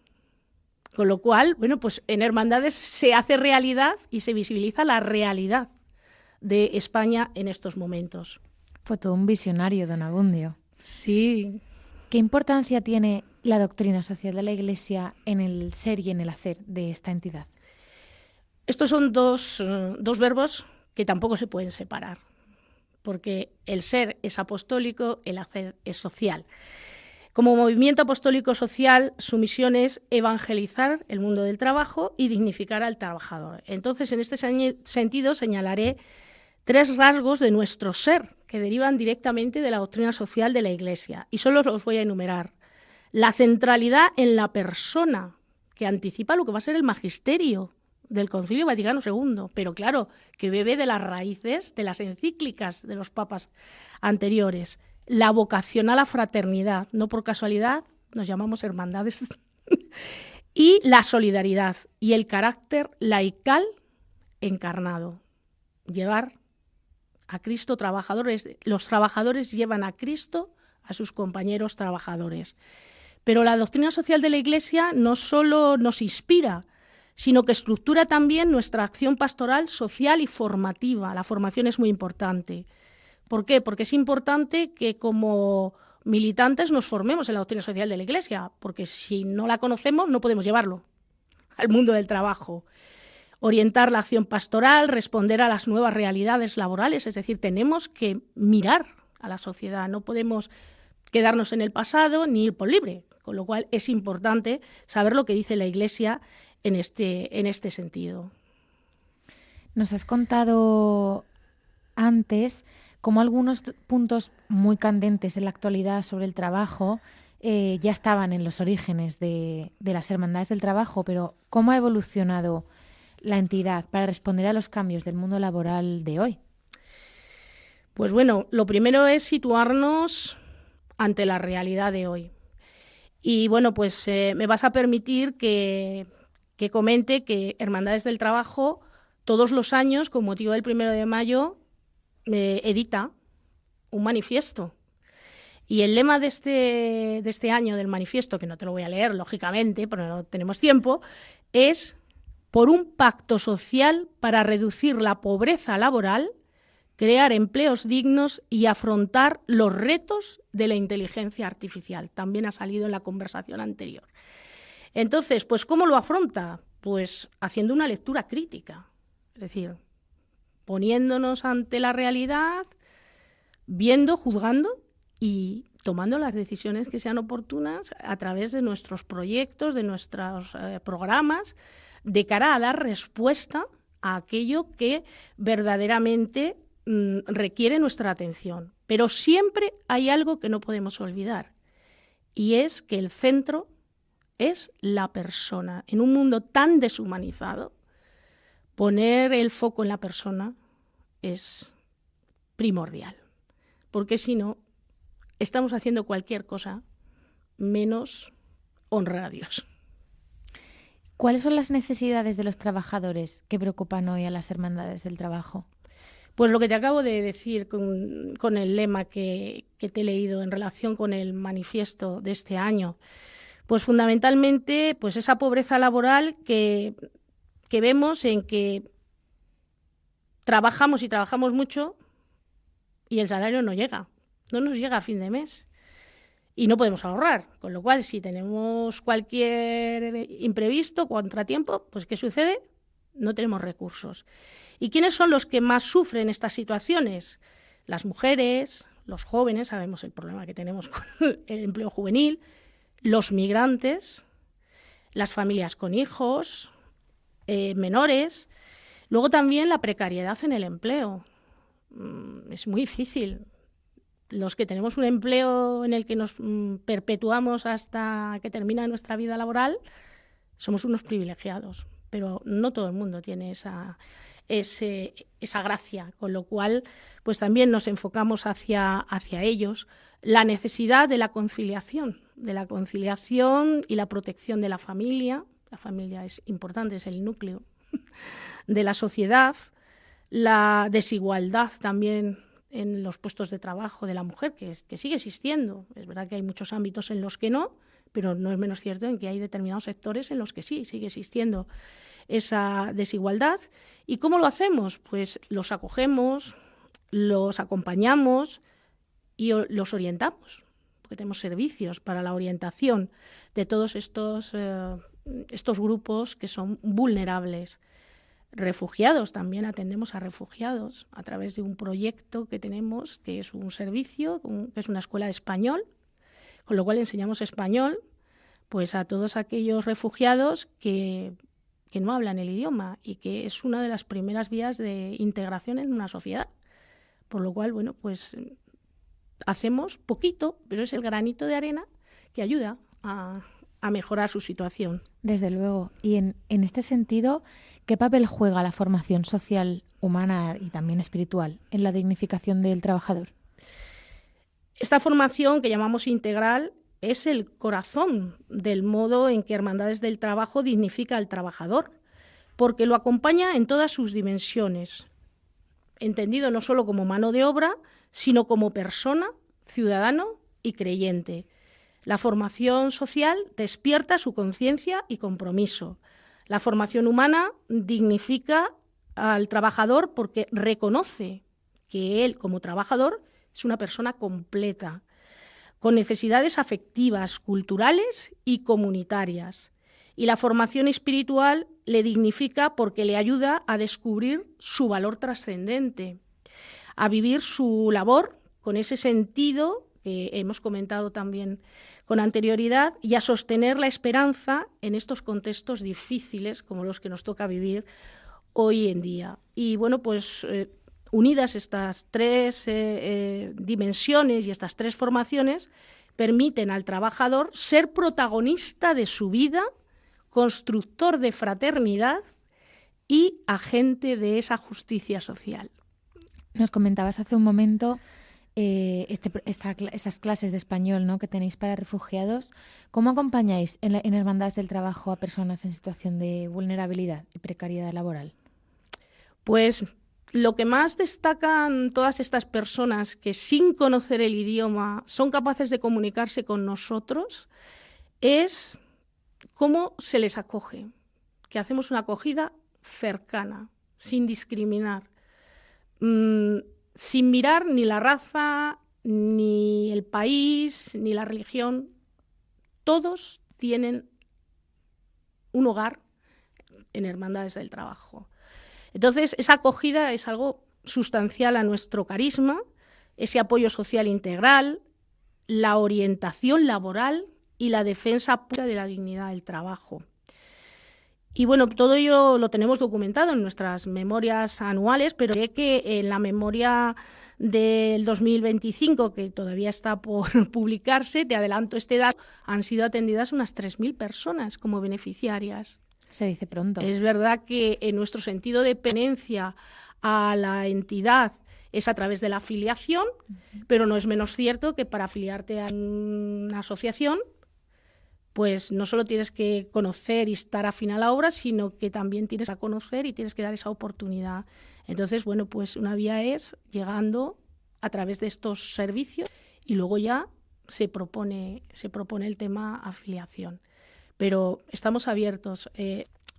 Con lo cual, bueno, pues en Hermandades se hace realidad y se visibiliza la realidad de España en estos momentos. Fue todo un visionario, don Abundio. Sí. ¿Qué importancia tiene la doctrina social de la Iglesia en el ser y en el hacer de esta entidad? Estos son dos verbos que tampoco se pueden separar, porque el ser es apostólico, el hacer es social. Como movimiento apostólico social, su misión es evangelizar el mundo del trabajo y dignificar al trabajador. Entonces, en este sentido, señalaré 3 rasgos de nuestro ser que derivan directamente de la doctrina social de la Iglesia, y solo los voy a enumerar. La centralidad en la persona, que anticipa lo que va a ser el magisterio del Concilio Vaticano II, pero claro, que bebe de las raíces de las encíclicas de los papas anteriores. La vocación a la fraternidad, no por casualidad nos llamamos hermandades, y la solidaridad y el carácter laical encarnado. Llevar a Cristo trabajadores, los trabajadores llevan a Cristo a sus compañeros trabajadores. Pero la doctrina social de la Iglesia no solo nos inspira, sino que estructura también nuestra acción pastoral, social y formativa. La formación es muy importante. ¿Por qué? Porque es importante que como militantes nos formemos en la doctrina social de la Iglesia, porque si no la conocemos no podemos llevarlo al mundo del trabajo. Orientar la acción pastoral, responder a las nuevas realidades laborales, es decir, tenemos que mirar a la sociedad, no podemos quedarnos en el pasado ni ir por libre, con lo cual es importante saber lo que dice la Iglesia en este sentido. Nos has contado antes cómo algunos puntos muy candentes en la actualidad sobre el trabajo ya estaban en los orígenes de las Hermandades del Trabajo, pero ¿cómo ha evolucionado la entidad para responder a los cambios del mundo laboral de hoy? Pues bueno, lo primero es situarnos ante la realidad de hoy. Y bueno, pues me vas a permitir que comente que Hermandades del Trabajo todos los años, con motivo del 1 de mayo, edita un manifiesto. Y el lema de este año del manifiesto, que no te lo voy a leer, lógicamente, porque no tenemos tiempo, es: por un pacto social para reducir la pobreza laboral, crear empleos dignos y afrontar los retos de la inteligencia artificial. También ha salido en la conversación anterior. Entonces, pues ¿cómo lo afronta? Pues haciendo una lectura crítica, es decir, poniéndonos ante la realidad, viendo, juzgando y tomando las decisiones que sean oportunas a través de nuestros proyectos, de nuestros programas, de cara a dar respuesta a aquello que verdaderamente requiere nuestra atención. Pero siempre hay algo que no podemos olvidar, y es que el centro es la persona. En un mundo tan deshumanizado, poner el foco en la persona es primordial, porque si no, estamos haciendo cualquier cosa menos honrar a Dios. ¿Cuáles son las necesidades de los trabajadores que preocupan hoy a las hermandades del trabajo? Pues lo que te acabo de decir con el lema que te he leído en relación con el manifiesto de este año. Pues fundamentalmente pues esa pobreza laboral que vemos en que trabajamos y trabajamos mucho y el salario no nos llega a fin de mes. Y no podemos ahorrar, con lo cual si tenemos cualquier imprevisto, contratiempo, pues ¿qué sucede? No tenemos recursos. ¿Y quiénes son los que más sufren estas situaciones? Las mujeres, los jóvenes, sabemos el problema que tenemos con el empleo juvenil, los migrantes, las familias con hijos, menores. Luego también la precariedad en el empleo. Es muy difícil. Los que tenemos un empleo en el que nos perpetuamos hasta que termina nuestra vida laboral, somos unos privilegiados, pero no todo el mundo tiene esa gracia, con lo cual pues también nos enfocamos hacia ellos. La necesidad de la conciliación y la protección de la familia. La familia es importante, es el núcleo de la sociedad. La desigualdad también en los puestos de trabajo de la mujer, que sigue existiendo. Es verdad que hay muchos ámbitos en los que no, pero no es menos cierto en que hay determinados sectores en los que sí, sigue existiendo esa desigualdad. ¿Y cómo lo hacemos? Pues los acogemos, los acompañamos y los orientamos, porque tenemos servicios para la orientación de todos estos grupos que son vulnerables. Refugiados, también atendemos a refugiados a través de un proyecto que tenemos, que es un servicio, que es una escuela de español, con lo cual enseñamos español pues a todos aquellos refugiados que no hablan el idioma y que es una de las primeras vías de integración en una sociedad. Por lo cual, bueno, pues hacemos poquito, pero es el granito de arena que ayuda a mejorar su situación. Desde luego. Y en este sentido, ¿qué papel juega la formación social, humana y también espiritual en la dignificación del trabajador? Esta formación que llamamos integral es el corazón del modo en que Hermandades del Trabajo dignifica al trabajador, porque lo acompaña en todas sus dimensiones, entendido no solo como mano de obra, sino como persona, ciudadano y creyente. La formación social despierta su conciencia y compromiso. La formación humana dignifica al trabajador porque reconoce que él, como trabajador, es una persona completa, con necesidades afectivas, culturales y comunitarias. Y la formación espiritual le dignifica porque le ayuda a descubrir su valor trascendente, a vivir su labor con ese sentido que hemos comentado también con anterioridad y a sostener la esperanza en estos contextos difíciles como los que nos toca vivir hoy en día. Y bueno, pues unidas estas tres dimensiones y estas tres formaciones permiten al trabajador ser protagonista de su vida, constructor de fraternidad y agente de esa justicia social. Nos comentabas hace un momento esas clases de español, ¿no?, que tenéis para refugiados. ¿Cómo acompañáis en Hermandades del Trabajo a personas en situación de vulnerabilidad y precariedad laboral? Pues lo que más destacan todas estas personas que sin conocer el idioma son capaces de comunicarse con nosotros es cómo se les acoge, que hacemos una acogida cercana, sin discriminar, sin mirar ni la raza, ni el país, ni la religión. Todos tienen un hogar en Hermandades del Trabajo. Entonces, esa acogida es algo sustancial a nuestro carisma, ese apoyo social integral, la orientación laboral y la defensa pura de la dignidad del trabajo. Y bueno, todo ello lo tenemos documentado en nuestras memorias anuales, pero sé que en la memoria del 2025, que todavía está por publicarse, te adelanto este dato, han sido atendidas unas 3.000 personas como beneficiarias. Se dice pronto. Es verdad que en nuestro sentido de pertenencia a la entidad es a través de la afiliación, pero no es menos cierto que para afiliarte a una asociación, pues no solo tienes que conocer y estar afín a la obra, sino que también tienes que conocer y tienes que dar esa oportunidad. Entonces, bueno, pues una vía es llegando a través de estos servicios y luego ya se propone el tema afiliación. Pero estamos abiertos.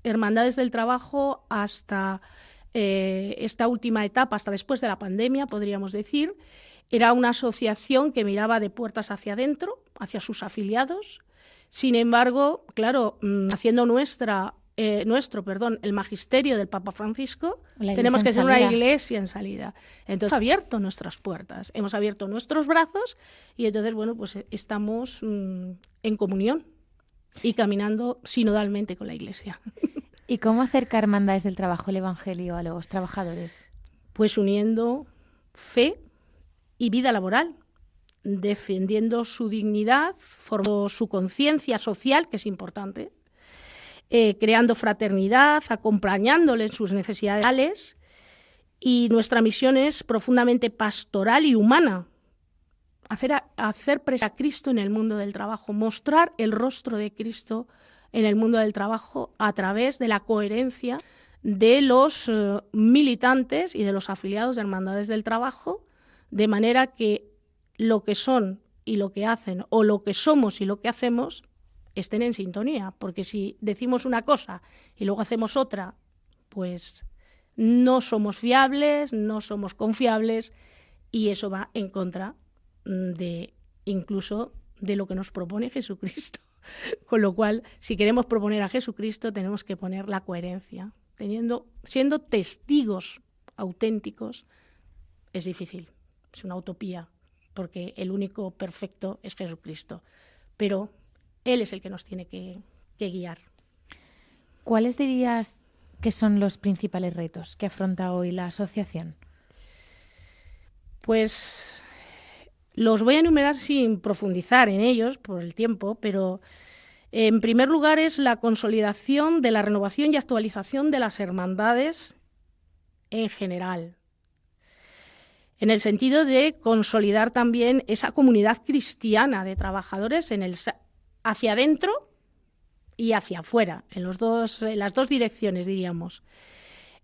Hermandades del Trabajo hasta esta última etapa, hasta después de la pandemia, podríamos decir, era una asociación que miraba de puertas hacia adentro, hacia sus afiliados. Sin embargo, claro, haciendo nuestro, el magisterio del Papa Francisco, tenemos que ser una iglesia en salida. Entonces, hemos abierto nuestras puertas, hemos abierto nuestros brazos y entonces, bueno, pues estamos en comunión y caminando sinodalmente con la Iglesia. ¿Y cómo acerca Hermandades del Trabajo el Evangelio a los trabajadores? Pues uniendo fe y vida laboral, defendiendo su dignidad, formando su conciencia social, que es importante, creando fraternidad, acompañándole en sus necesidades reales, y nuestra misión es profundamente pastoral y humana, hacer presente a Cristo en el mundo del trabajo, mostrar el rostro de Cristo en el mundo del trabajo a través de la coherencia de los militantes y de los afiliados de Hermandades del Trabajo, de manera que lo que son y lo que hacen, o lo que somos y lo que hacemos, estén en sintonía, porque si decimos una cosa y luego hacemos otra, pues no somos fiables, no somos confiables, y eso va en contra de incluso de lo que nos propone Jesucristo. Con lo cual, si queremos proponer a Jesucristo, tenemos que poner la coherencia. Siendo testigos auténticos, es difícil, es una utopía, porque el único perfecto es Jesucristo. Pero Él es el que nos tiene que guiar. ¿Cuáles dirías que son los principales retos que afronta hoy la asociación? Pues los voy a enumerar sin profundizar en ellos por el tiempo, pero en primer lugar es la consolidación de la renovación y actualización de las hermandades en general, en el sentido de consolidar también esa comunidad cristiana de trabajadores hacia adentro y hacia afuera, en las dos direcciones, diríamos.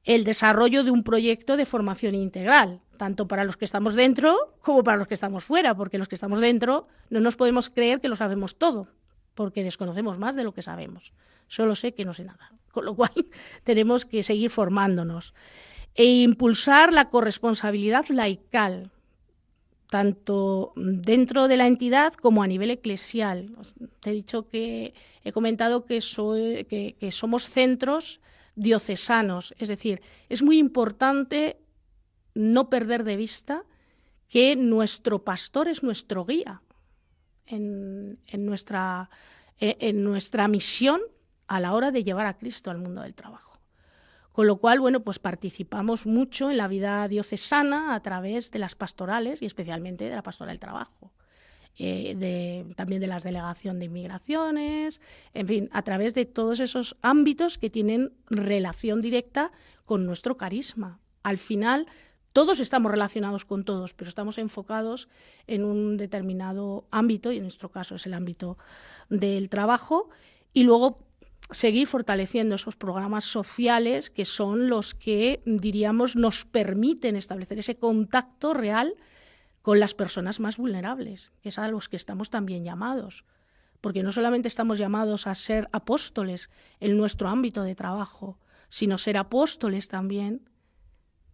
El desarrollo de un proyecto de formación integral, tanto para los que estamos dentro como para los que estamos fuera, porque los que estamos dentro no nos podemos creer que lo sabemos todo, porque desconocemos más de lo que sabemos. Solo sé que no sé nada, con lo cual tenemos que seguir formándonos. E impulsar la corresponsabilidad laical, tanto dentro de la entidad como a nivel eclesial. Te he comentado que somos centros diocesanos, es decir, es muy importante no perder de vista que nuestro pastor es nuestro guía en nuestra misión a la hora de llevar a Cristo al mundo del trabajo. Con lo cual, bueno, pues participamos mucho en la vida diocesana a través de las pastorales y especialmente de la pastoral del trabajo, también de la delegación de inmigraciones, en fin, a través de todos esos ámbitos que tienen relación directa con nuestro carisma. Al final, todos estamos relacionados con todos, pero estamos enfocados en un determinado ámbito, y en nuestro caso es el ámbito del trabajo, y luego seguir fortaleciendo esos programas sociales que son los que, diríamos, nos permiten establecer ese contacto real con las personas más vulnerables, que es a los que estamos también llamados, porque no solamente estamos llamados a ser apóstoles en nuestro ámbito de trabajo, sino ser apóstoles también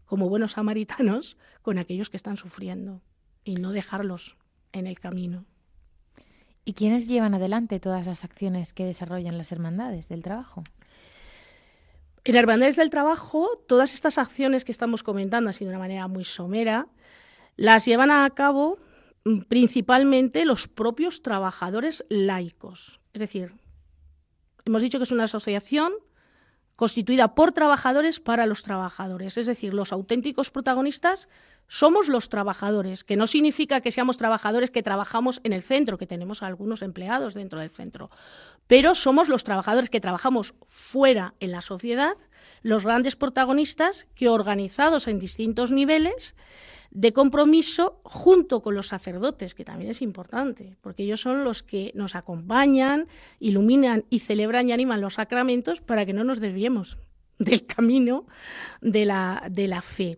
como buenos samaritanos con aquellos que están sufriendo y no dejarlos en el camino. ¿Y quiénes llevan adelante todas las acciones que desarrollan las hermandades del trabajo? En Hermandades del Trabajo, todas estas acciones que estamos comentando, así de una manera muy somera, las llevan a cabo principalmente los propios trabajadores laicos. Es decir, hemos dicho que es una asociación constituida por trabajadores para los trabajadores. Es decir, los auténticos protagonistas somos los trabajadores, que no significa que seamos trabajadores que trabajamos en el centro, que tenemos algunos empleados dentro del centro, pero somos los trabajadores que trabajamos fuera en la sociedad, los grandes protagonistas que, organizados en distintos niveles de compromiso, junto con los sacerdotes, que también es importante, porque ellos son los que nos acompañan, iluminan y celebran y animan los sacramentos para que no nos desviemos del camino de la fe.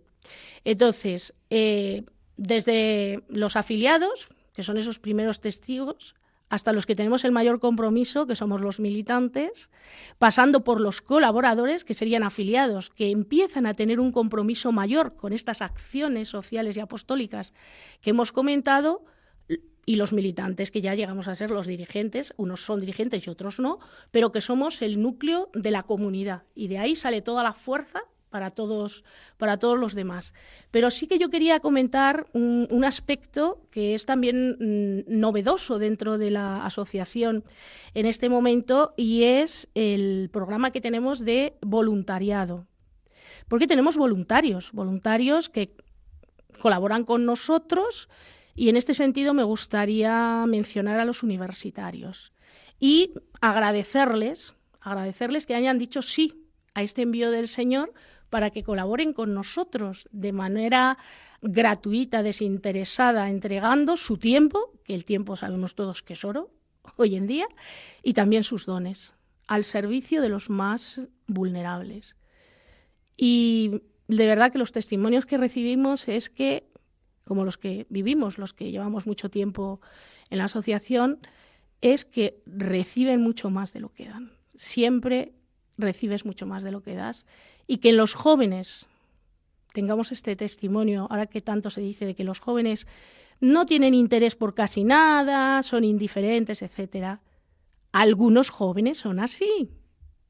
Entonces, desde los afiliados, que son esos primeros testigos, hasta los que tenemos el mayor compromiso, que somos los militantes, pasando por los colaboradores, que serían afiliados, que empiezan a tener un compromiso mayor con estas acciones sociales y apostólicas que hemos comentado, y los militantes, que ya llegamos a ser los dirigentes, unos son dirigentes y otros no, pero que somos el núcleo de la comunidad, y de ahí sale toda la fuerza para todos los demás. Pero sí que yo quería comentar un aspecto que es también novedoso dentro de la asociación en este momento, y es el programa que tenemos de voluntariado. Porque tenemos voluntarios que colaboran con nosotros, y en este sentido me gustaría mencionar a los universitarios y agradecerles que hayan dicho sí a este envío del Señor, para que colaboren con nosotros de manera gratuita, desinteresada, entregando su tiempo, que el tiempo sabemos todos que es oro hoy en día, y también sus dones, al servicio de los más vulnerables. Y de verdad que los testimonios que recibimos es que, como los que vivimos, los que llevamos mucho tiempo en la asociación, es que reciben mucho más de lo que dan. Siempre recibes mucho más de lo que das, y que los jóvenes tengamos este testimonio, ahora que tanto se dice de que los jóvenes no tienen interés por casi nada, son indiferentes, etcétera. Algunos jóvenes son así,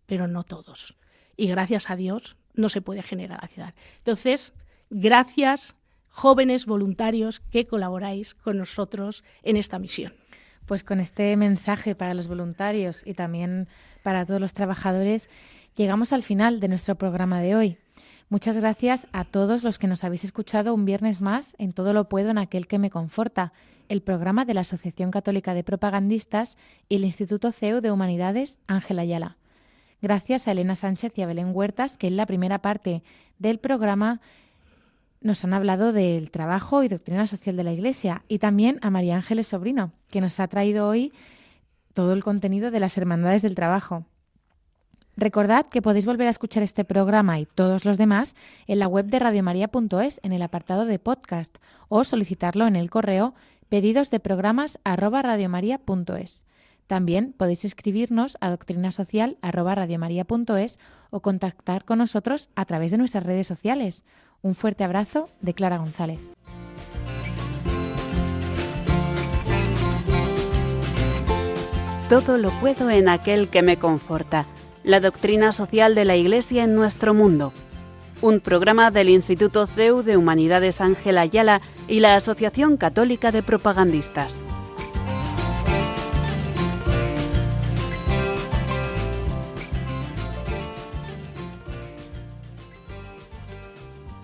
pero no todos. Y gracias a Dios no se puede generalizar. Entonces, gracias, jóvenes voluntarios que colaboráis con nosotros en esta misión. Pues con este mensaje para los voluntarios y también para todos los trabajadores, llegamos al final de nuestro programa de hoy. Muchas gracias a todos los que nos habéis escuchado un viernes más en Todo lo Puedo en Aquel que me Conforta, el programa de la Asociación Católica de Propagandistas y el Instituto CEU de Humanidades Ángela Ayala. Gracias a Elena Sánchez y a Belén Huertas, que en la primera parte del programa nos han hablado del trabajo y doctrina social de la Iglesia, y también a María Ángeles Sobrino, que nos ha traído hoy todo el contenido de las Hermandades del Trabajo. Recordad que podéis volver a escuchar este programa y todos los demás en la web de radiomaria.es en el apartado de podcast, o solicitarlo en el correo pedidosdeprogramas@radiomaria.es. También podéis escribirnos a doctrinasocial@radiomaria.es o contactar con nosotros a través de nuestras redes sociales. Un fuerte abrazo de Clara González. Todo lo puedo en aquel que me conforta. La doctrina social de la Iglesia en nuestro mundo. Un programa del Instituto CEU de Humanidades Ángela Ayala y la Asociación Católica de Propagandistas.